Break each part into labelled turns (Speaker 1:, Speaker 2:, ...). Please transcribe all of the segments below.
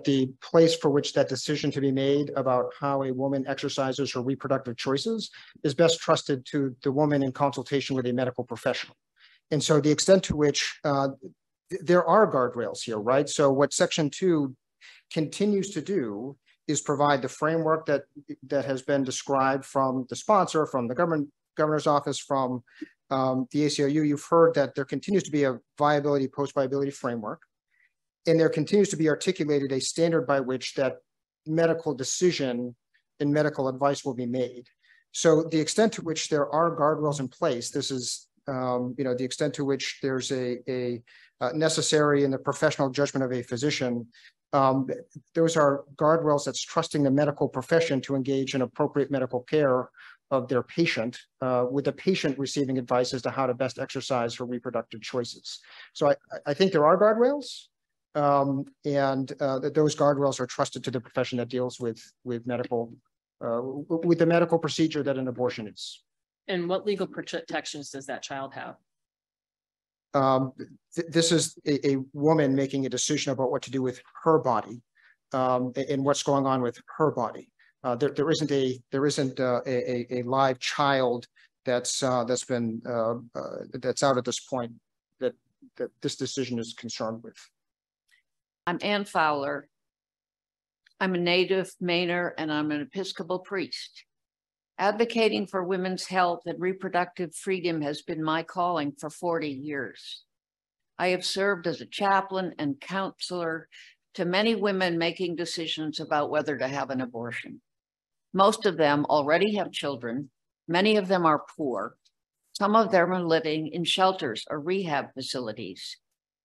Speaker 1: the place for which that decision to be made about how a woman exercises her reproductive choices is best trusted to the woman in consultation with a medical professional. And so the extent to which there are guardrails here, right? So what Section 2 continues to do is provide the framework that has been described from the sponsor, from the governor's office, from the ACLU. You've heard that there continues to be a viability, post-viability framework, and there continues to be articulated a standard by which that medical decision and medical advice will be made. So the extent to which there are guardrails in place, this is the extent to which there's a necessary in the professional judgment of a physician. Those are guardrails that's trusting the medical profession to engage in appropriate medical care of their patient, with the patient receiving advice as to how to best exercise her reproductive choices. So I think there are guardrails, and that those guardrails are trusted to the profession that deals with medical, with the medical procedure that an abortion is.
Speaker 2: And what legal protections does that child have?
Speaker 1: This is a woman making a decision about what to do with her body, and what's going on with her body. There isn't a live child that's out at this point that this decision is concerned with.
Speaker 3: I'm Ann Fowler. I'm a native Mainer and I'm an Episcopal priest. Advocating for women's health and reproductive freedom has been my calling for 40 years. I have served as a chaplain and counselor to many women making decisions about whether to have an abortion. Most of them already have children. Many of them are poor. Some of them are living in shelters or rehab facilities.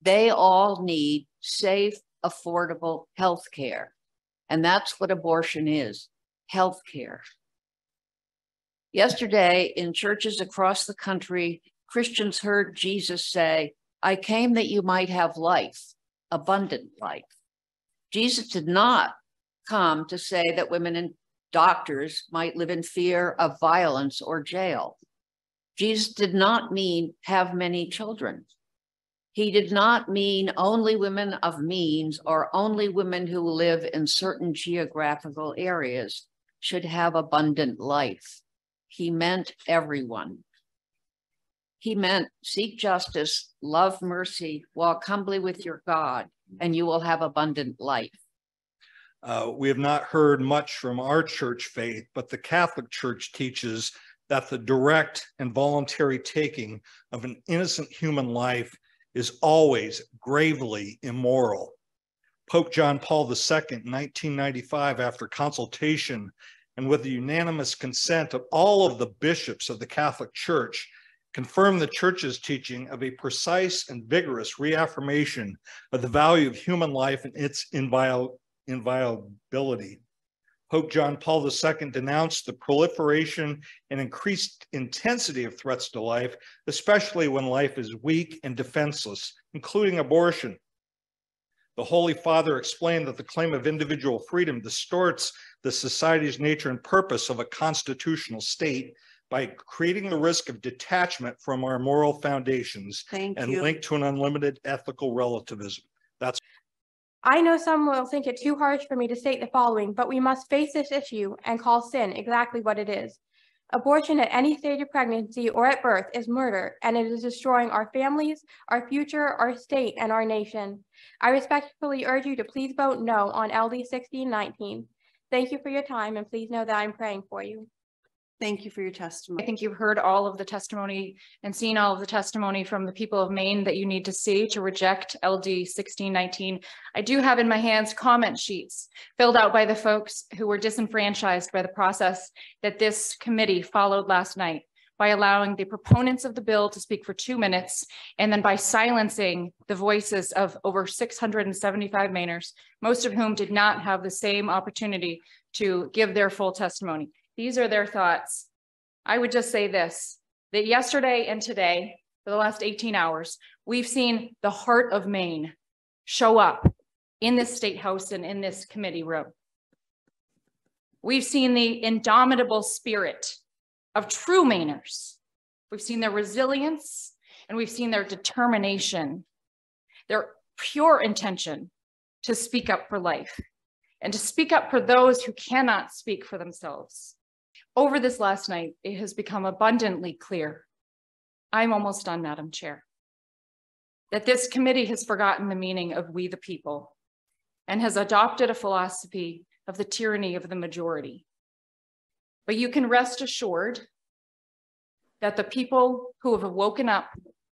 Speaker 3: They all need safe, affordable health care. And that's what abortion is, health care. Yesterday, in churches across the country, Christians heard Jesus say, "I came that you might have life, abundant life." Jesus did not come to say that women and doctors might live in fear of violence or jail. Jesus did not mean have many children. He did not mean only women of means or only women who live in certain geographical areas should have abundant life. He meant everyone. He meant seek justice, love mercy, walk humbly with your God, and you will have abundant life.
Speaker 4: We have not heard much from our church faith, but the Catholic Church teaches that the direct and voluntary taking of an innocent human life is always gravely immoral. Pope John Paul II, in 1995, after consultation and with the unanimous consent of all of the bishops of the Catholic Church, confirmed the Church's teaching of a precise and vigorous reaffirmation of the value of human life and its inviolability. Pope John Paul II denounced the proliferation and increased intensity of threats to life, especially when life is weak and defenseless, including abortion. The Holy Father explained that the claim of individual freedom distorts the society's nature and purpose of a constitutional state by creating the risk of detachment from our moral foundations and linked to an unlimited ethical relativism. That's.
Speaker 5: I know some will think it too harsh for me to state the following, but we must face this issue and call sin exactly what it is. Abortion at any stage of pregnancy or at birth is murder, and it is destroying our families, our future, our state, and our nation. I respectfully urge you to please vote no on LD 1619. Thank you for your time, and please know that I'm praying for you.
Speaker 6: Thank you for your testimony.
Speaker 7: I think you've heard all of the testimony and seen all of the testimony from the people of Maine that you need to see to reject LD 1619. I do have in my hands comment sheets filled out by the folks who were disenfranchised by the process that this committee followed last night by allowing the proponents of the bill to speak for 2 minutes and then by silencing the voices of over 675 Mainers, most of whom did not have the same opportunity to give their full testimony. These are their thoughts. I would just say this, that yesterday and today, for the last 18 hours, we've seen the heart of Maine show up in this state house and in this committee room. We've seen the indomitable spirit of true Mainers. We've seen their resilience and we've seen their determination, their pure intention to speak up for life and to speak up for those who cannot speak for themselves. Over this last night, it has become abundantly clear, I'm almost done, Madam Chair, that this committee has forgotten the meaning of we the people and has adopted a philosophy of the tyranny of the majority. But you can rest assured that the people who have woken up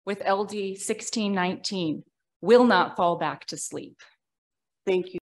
Speaker 7: with LD 1619 will not fall back to sleep.
Speaker 6: Thank you.